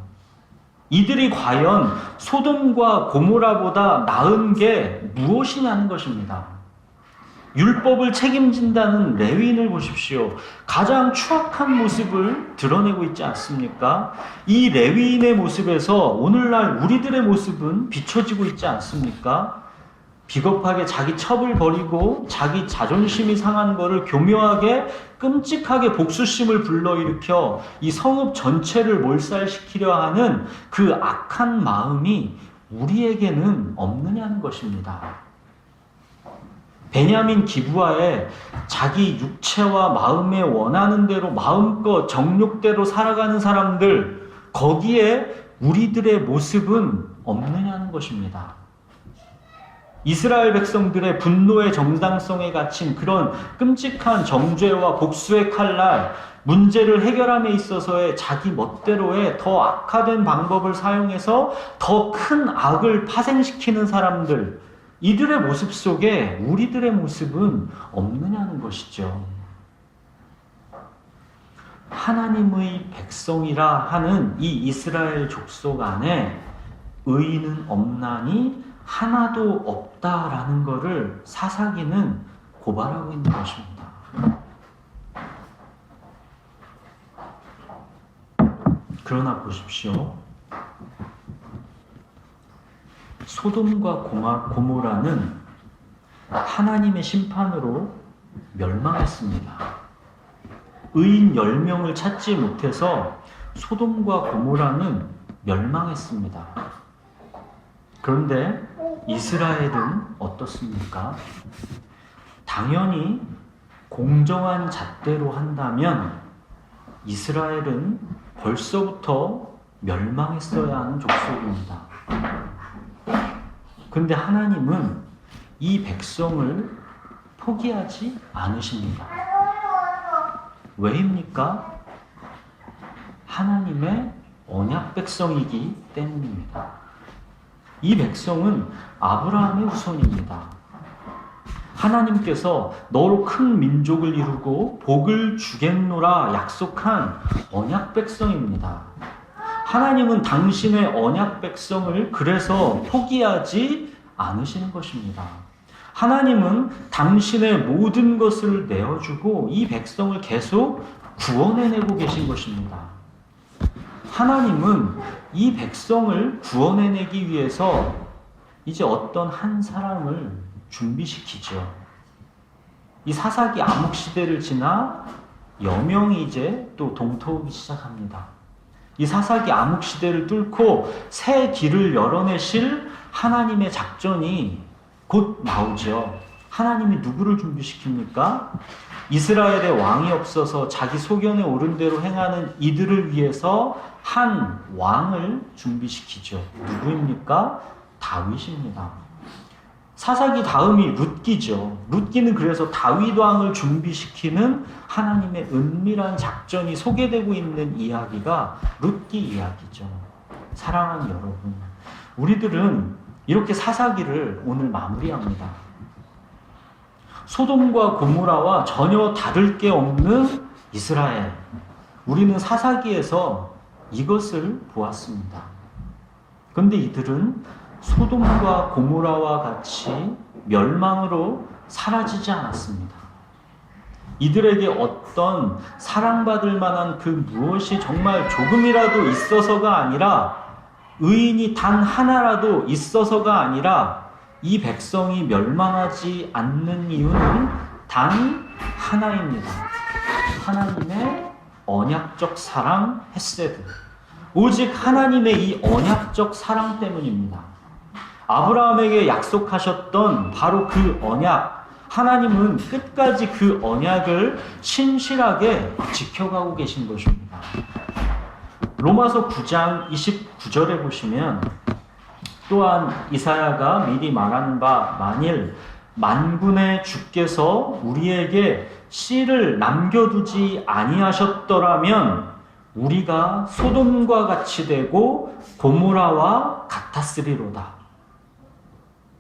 이들이 과연 소돔과 고모라보다 나은 게 무엇이냐는 것입니다. 율법을 책임진다는 레위인을 보십시오. 가장 추악한 모습을 드러내고 있지 않습니까? 이 레위인의 모습에서 오늘날 우리들의 모습은 비춰지고 있지 않습니까? 비겁하게 자기 첩을 버리고 자기 자존심이 상한 거를 교묘하게 끔찍하게 복수심을 불러일으켜 이 성읍 전체를 몰살시키려 하는 그 악한 마음이 우리에게는 없느냐는 것입니다. 베냐민 기브아에 자기 육체와 마음에 원하는 대로 마음껏 정욕대로 살아가는 사람들, 거기에 우리들의 모습은 없느냐는 것입니다. 이스라엘 백성들의 분노의 정당성에 갇힌 그런 끔찍한 정죄와 복수의 칼날, 문제를 해결함에 있어서의 자기 멋대로의 더 악화된 방법을 사용해서 더 큰 악을 파생시키는 사람들, 이들의 모습 속에 우리들의 모습은 없느냐는 것이죠. 하나님의 백성이라 하는 이 이스라엘 족속 안에 의인은 없나니 하나도 없다라는 것을 사사기는 고발하고 있는 것입니다. 그러나 보십시오. 소돔과 고모라는 하나님의 심판으로 멸망했습니다. 의인 10명을 찾지 못해서 소돔과 고모라는 멸망했습니다. 그런데 이스라엘은 어떻습니까? 당연히 공정한 잣대로 한다면 이스라엘은 벌써부터 멸망했어야 하는 족속입니다. 그런데 하나님은 이 백성을 포기하지 않으십니다. 왜입니까? 하나님의 언약 백성이기 때문입니다. 이 백성은 아브라함의 후손입니다. 하나님께서 너로 큰 민족을 이루고 복을 주겠노라 약속한 언약 백성입니다. 하나님은 당신의 언약 백성을 그래서 포기하지 않으시는 것입니다. 하나님은 당신의 모든 것을 내어주고 이 백성을 계속 구원해내고 계신 것입니다. 하나님은 이 백성을 구원해내기 위해서 이제 어떤 한 사람을 준비시키죠. 이 사사기 암흑 시대를 지나 여명이 이제 또 동토하기 시작합니다. 이 사사기 암흑 시대를 뚫고 새 길을 열어내실 하나님의 작전이 곧 나오죠. 하나님이 누구를 준비시킵니까? 이스라엘의 왕이 없어서 자기 소견에 오른 대로 행하는 이들을 위해서 한 왕을 준비시키죠. 누구입니까? 다윗입니다. 사사기 다음이 룻기죠. 룻기는 그래서 다윗 왕을 준비시키는 하나님의 은밀한 작전이 소개되고 있는 이야기가 룻기 이야기죠. 사랑하는 여러분, 우리들은 이렇게 사사기를 오늘 마무리합니다. 소돔과 고모라와 전혀 다를 게 없는 이스라엘. 우리는 사사기에서 이것을 보았습니다. 그런데 이들은 소돔과 고모라와 같이 멸망으로 사라지지 않았습니다. 이들에게 어떤 사랑받을 만한 그 무엇이 정말 조금이라도 있어서가 아니라, 의인이 단 하나라도 있어서가 아니라, 이 백성이 멸망하지 않는 이유는 단 하나입니다. 하나님의 언약적 사랑, 헤세드. 오직 하나님의 이 언약적 사랑 때문입니다. 아브라함에게 약속하셨던 바로 그 언약, 하나님은 끝까지 그 언약을 신실하게 지켜가고 계신 것입니다. 로마서 9장 29절에 보시면, 또한 이사야가 미리 말한 바 만일 만군의 주께서 우리에게 씨를 남겨두지 아니하셨더라면 우리가 소돔과 같이 되고 고모라와 같았으리로다.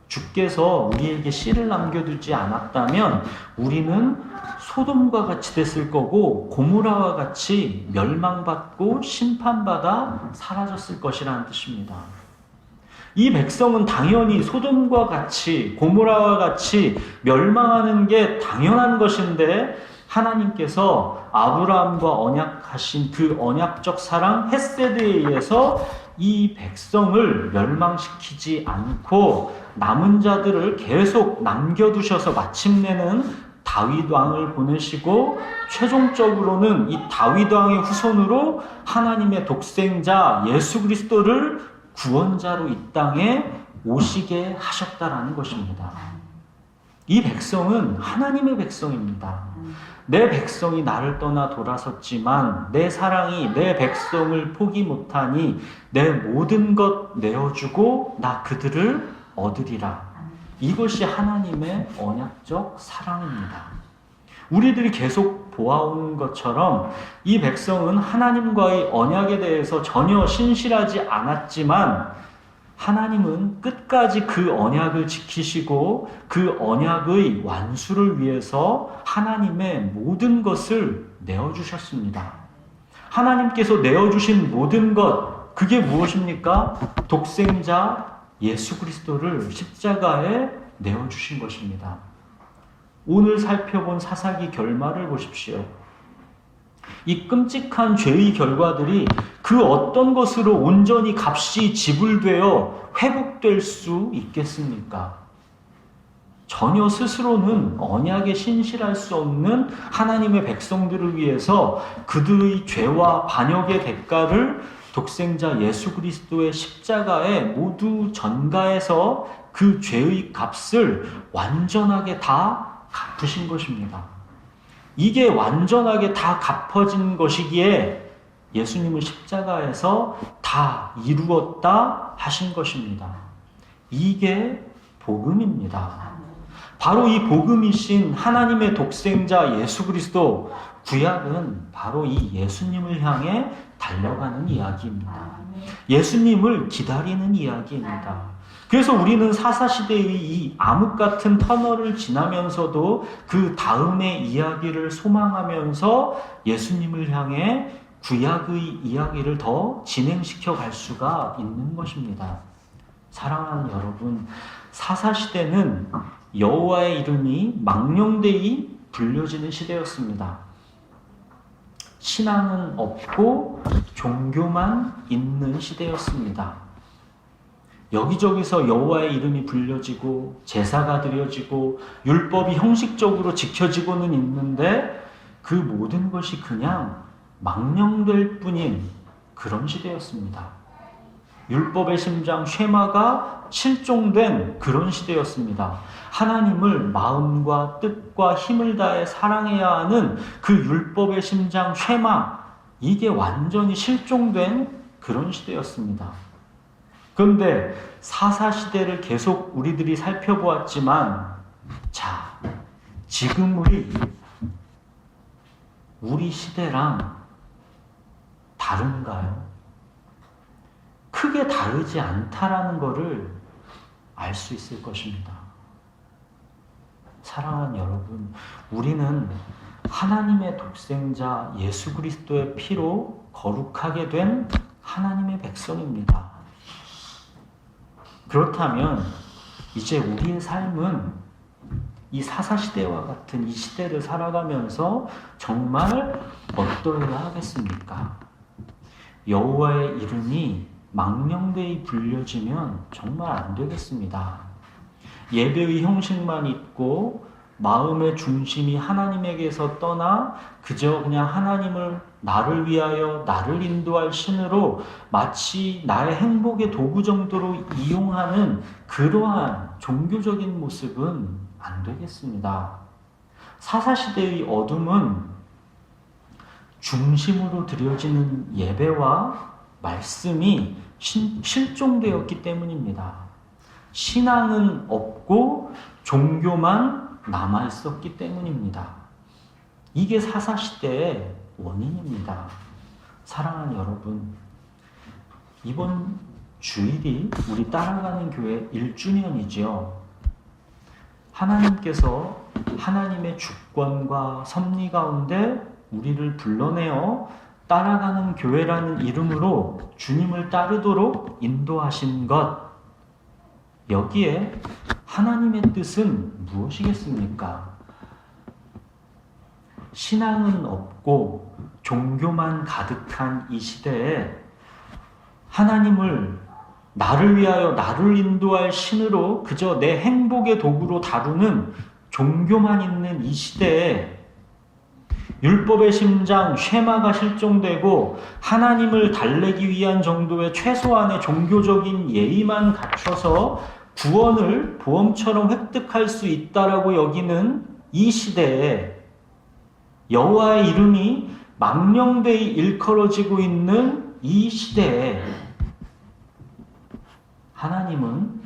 주께서 우리에게 씨를 남겨두지 않았다면 우리는 소돔과 같이 됐을 거고 고모라와 같이 멸망받고 심판받아 사라졌을 것이라는 뜻입니다. 이 백성은 당연히 소돔과 같이 고모라와 같이 멸망하는 게 당연한 것인데, 하나님께서 아브라함과 언약하신 그 언약적 사랑 헤세드에 의해서 이 백성을 멸망시키지 않고 남은 자들을 계속 남겨두셔서 마침내는 다윗 왕을 보내시고, 최종적으로는 이 다윗 왕의 후손으로 하나님의 독생자 예수 그리스도를 구원자로 이 땅에 오시게 하셨다라는 것입니다. 이 백성은 하나님의 백성입니다. 내 백성이 나를 떠나 돌아섰지만 내 사랑이 내 백성을 포기 못하니 내 모든 것 내어주고 나 그들을 얻으리라. 이것이 하나님의 언약적 사랑입니다. 우리들이 계속 보아온 것처럼 이 백성은 하나님과의 언약에 대해서 전혀 신실하지 않았지만 하나님은 끝까지 그 언약을 지키시고 그 언약의 완수를 위해서 하나님의 모든 것을 내어주셨습니다. 하나님께서 내어주신 모든 것, 그게 무엇입니까? 독생자 예수 그리스도를 십자가에 내어주신 것입니다. 오늘 살펴본 사사기 결말을 보십시오. 이 끔찍한 죄의 결과들이 그 어떤 것으로 온전히 값이 지불되어 회복될 수 있겠습니까? 전혀 스스로는 언약에 신실할 수 없는 하나님의 백성들을 위해서 그들의 죄와 반역의 대가를 독생자 예수 그리스도의 십자가에 모두 전가해서 그 죄의 값을 완전하게 다 갚으신 것입니다. 이게 완전하게 다 갚아진 것이기에 예수님은 십자가에서 다 이루었다 하신 것입니다. 이게 복음입니다. 바로 이 복음이신 하나님의 독생자 예수 그리스도, 구약은 바로 이 예수님을 향해 달려가는 이야기입니다. 예수님을 기다리는 이야기입니다. 그래서 우리는 사사시대의 이 암흑 같은 터널을 지나면서도 그 다음의 이야기를 소망하면서 예수님을 향해 구약의 이야기를 더 진행시켜 갈 수가 있는 것입니다. 사랑하는 여러분, 사사시대는 여호와의 이름이 망령되이 불려지는 시대였습니다. 신앙은 없고 종교만 있는 시대였습니다. 여기저기서 여호와의 이름이 불려지고 제사가 드려지고 율법이 형식적으로 지켜지고는 있는데 그 모든 것이 그냥 망령될 뿐인 그런 시대였습니다. 율법의 심장 쉐마가 실종된 그런 시대였습니다. 하나님을 마음과 뜻과 힘을 다해 사랑해야 하는 그 율법의 심장 쉐마, 이게 완전히 실종된 그런 시대였습니다. 그런데 사사시대를 계속 우리들이 살펴보았지만, 자, 지금의 우리 시대랑 다른가요? 크게 다르지 않다라는 것을 알 수 있을 것입니다. 사랑하는 여러분, 우리는 하나님의 독생자 예수 그리스도의 피로 거룩하게 된 하나님의 백성입니다. 그렇다면 이제 우리의 삶은 이 사사시대와 같은 이 시대를 살아가면서 정말 어떠해야 하겠습니까? 여호와의 이름이 망령되이 불려지면 정말 안 되겠습니다. 예배의 형식만 있고 마음의 중심이 하나님에게서 떠나 그저 그냥 하나님을 나를 위하여 나를 인도할 신으로 마치 나의 행복의 도구 정도로 이용하는 그러한 종교적인 모습은 안 되겠습니다. 사사시대의 어둠은 중심으로 드려지는 예배와 말씀이 실종되었기 때문입니다. 신앙은 없고 종교만 남아있었기 때문입니다. 이게 사사시대의 원인입니다. 사랑하는 여러분, 이번 주일이 우리 따라가는 교회 1주년이죠. 하나님께서 하나님의 주권과 섭리 가운데 우리를 불러내어 따라가는 교회라는 이름으로 주님을 따르도록 인도하신 것, 여기에 하나님의 뜻은 무엇이겠습니까? 신앙은 없고 종교만 가득한 이 시대에 하나님을 나를 위하여 나를 인도할 신으로 그저 내 행복의 도구로 다루는 종교만 있는 이 시대에 율법의 심장 쉐마가 실종되고 하나님을 달래기 위한 정도의 최소한의 종교적인 예의만 갖춰서 구원을 보험처럼 획득할 수 있다라고 여기는 이 시대에 여호와의 이름이 망령되이 일컬어지고 있는 이 시대에 하나님은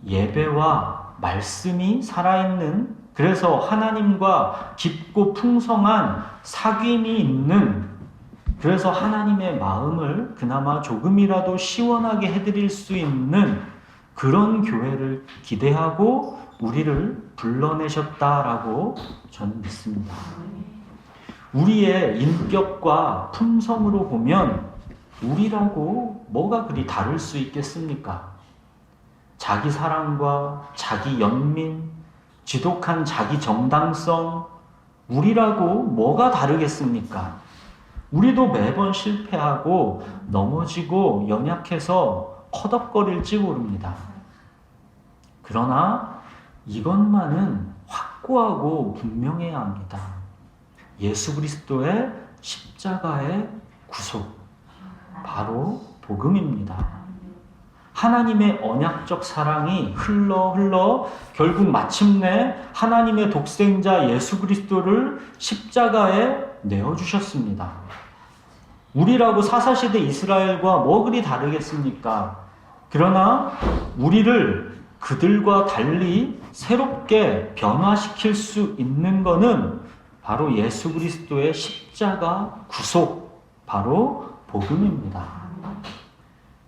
예배와 말씀이 살아있는 그래서 하나님과 깊고 풍성한 사귐이 있는, 그래서 하나님의 마음을 그나마 조금이라도 시원하게 해드릴 수 있는 그런 교회를 기대하고 우리를 불러내셨다라고 저는 믿습니다. 우리의 인격과 품성으로 보면 우리라고 뭐가 그리 다를 수 있겠습니까? 자기 사랑과 자기 연민, 지독한 자기 정당성, 우리라고 뭐가 다르겠습니까? 우리도 매번 실패하고 넘어지고 연약해서 허덕거릴지 모릅니다. 그러나 이것만은 확고하고 분명해야 합니다. 예수 그리스도의 십자가의 구속, 바로 복음입니다. 하나님의 언약적 사랑이 흘러 결국 마침내 하나님의 독생자 예수 그리스도를 십자가에 내어주셨습니다. 우리라고 사사시대 이스라엘과 뭐 그리 다르겠습니까? 그러나 우리를 그들과 달리 새롭게 변화시킬 수 있는 것은 바로 예수 그리스도의 십자가 구속, 바로 복음입니다.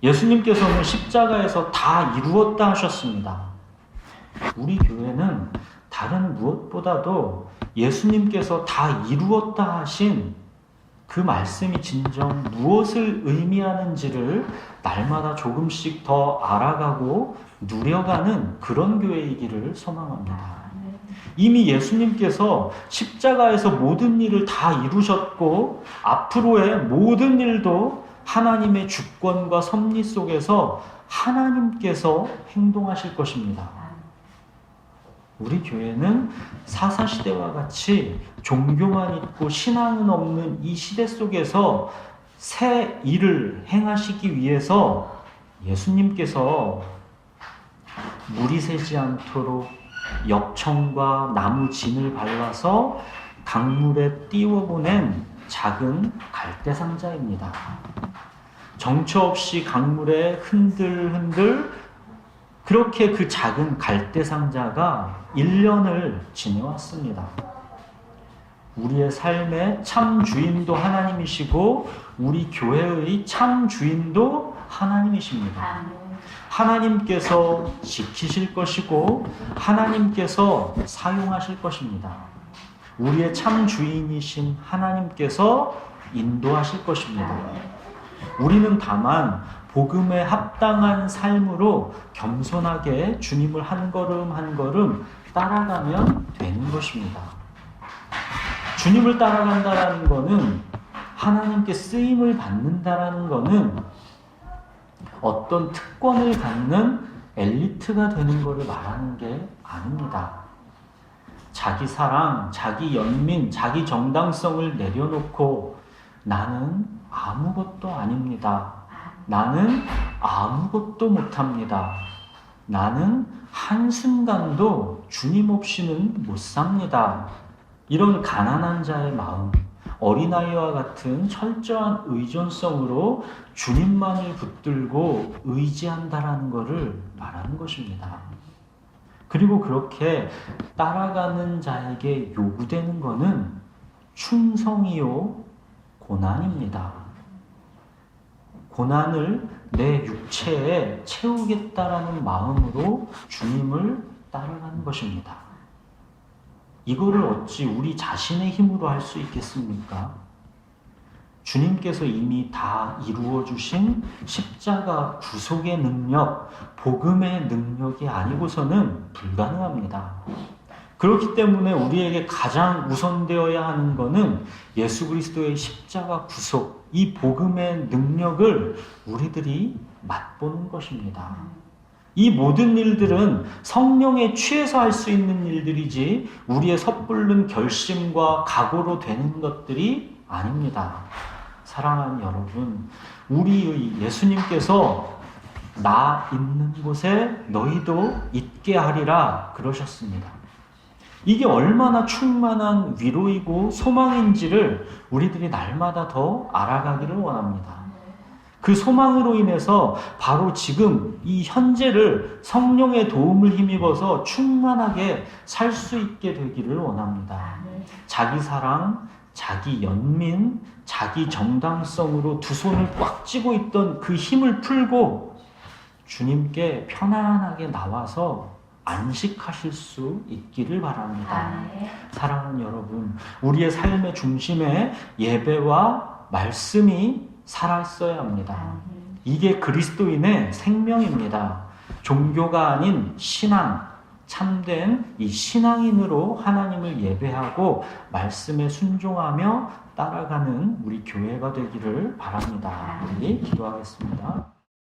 예수님께서는 십자가에서 다 이루었다 하셨습니다. 우리 교회는 다른 무엇보다도 예수님께서 다 이루었다 하신 그 말씀이 진정 무엇을 의미하는지를 날마다 조금씩 더 알아가고 누려가는 그런 교회이기를 소망합니다. 이미 예수님께서 십자가에서 모든 일을 다 이루셨고 앞으로의 모든 일도 하나님의 주권과 섭리 속에서 하나님께서 행동하실 것입니다. 우리 교회는 사사시대와 같이 종교만 있고 신앙은 없는 이 시대 속에서 새 일을 행하시기 위해서 예수님께서 물이 새지 않도록 엽청과 나무 진을 발라서 강물에 띄워보낸 작은 갈대상자입니다. 정처 없이 강물에 흔들흔들 그렇게 그 작은 갈대상자가 1년을 지내왔습니다. 우리의 삶의 참 주인도 하나님이시고 우리 교회의 참 주인도 하나님이십니다. 하나님께서 지키실 것이고 하나님께서 사용하실 것입니다. 우리의 참 주인이신 하나님께서 인도하실 것입니다. 우리는 다만 복음에 합당한 삶으로 겸손하게 주님을 한 걸음 한 걸음 따라가면 되는 것입니다. 주님을 따라간다라는 것은 하나님께 쓰임을 받는다라는 것은 어떤 특권을 갖는 엘리트가 되는 것을 말하는 게 아닙니다. 자기 사랑, 자기 연민, 자기 정당성을 내려놓고 나는 아무것도 아닙니다. 나는 아무것도 못합니다. 나는 한순간도 주님 없이는 못 삽니다. 이런 가난한 자의 마음, 어린아이와 같은 철저한 의존성으로 주님만을 붙들고 의지한다라는 것을 말하는 것입니다. 그리고 그렇게 따라가는 자에게 요구되는 것은 충성이요 고난입니다. 고난을 내 육체에 채우겠다라는 마음으로 주님을 따라가는 것입니다. 이거를 어찌 우리 자신의 힘으로 할 수 있겠습니까? 주님께서 이미 다 이루어 주신 십자가 구속의 능력, 복음의 능력이 아니고서는 불가능합니다. 그렇기 때문에 우리에게 가장 우선되어야 하는 것은 예수 그리스도의 십자가 구속, 이 복음의 능력을 우리들이 맛보는 것입니다. 이 모든 일들은 성령에 취해서 할 수 있는 일들이지 우리의 섣부른 결심과 각오로 되는 것들이 아닙니다. 사랑하는 여러분, 우리의 예수님께서 나 있는 곳에 너희도 있게 하리라 그러셨습니다. 이게 얼마나 충만한 위로이고 소망인지를 우리들이 날마다 더 알아가기를 원합니다. 그 소망으로 인해서 바로 지금 이 현재를 성령의 도움을 힘입어서 충만하게 살 수 있게 되기를 원합니다. 자기 사랑, 자기 연민, 자기 정당성으로 두 손을 꽉 쥐고 있던 그 힘을 풀고 주님께 편안하게 나와서 안식하실 수 있기를 바랍니다. 사랑하는 여러분, 우리의 삶의 중심에 예배와 말씀이 살아있어야 합니다. 이게 그리스도인의 생명입니다. 종교가 아닌 신앙, 참된 이 신앙인으로 하나님을 예배하고 말씀에 순종하며 따라가는 우리 교회가 되기를 바랍니다. 우리 기도하겠습니다.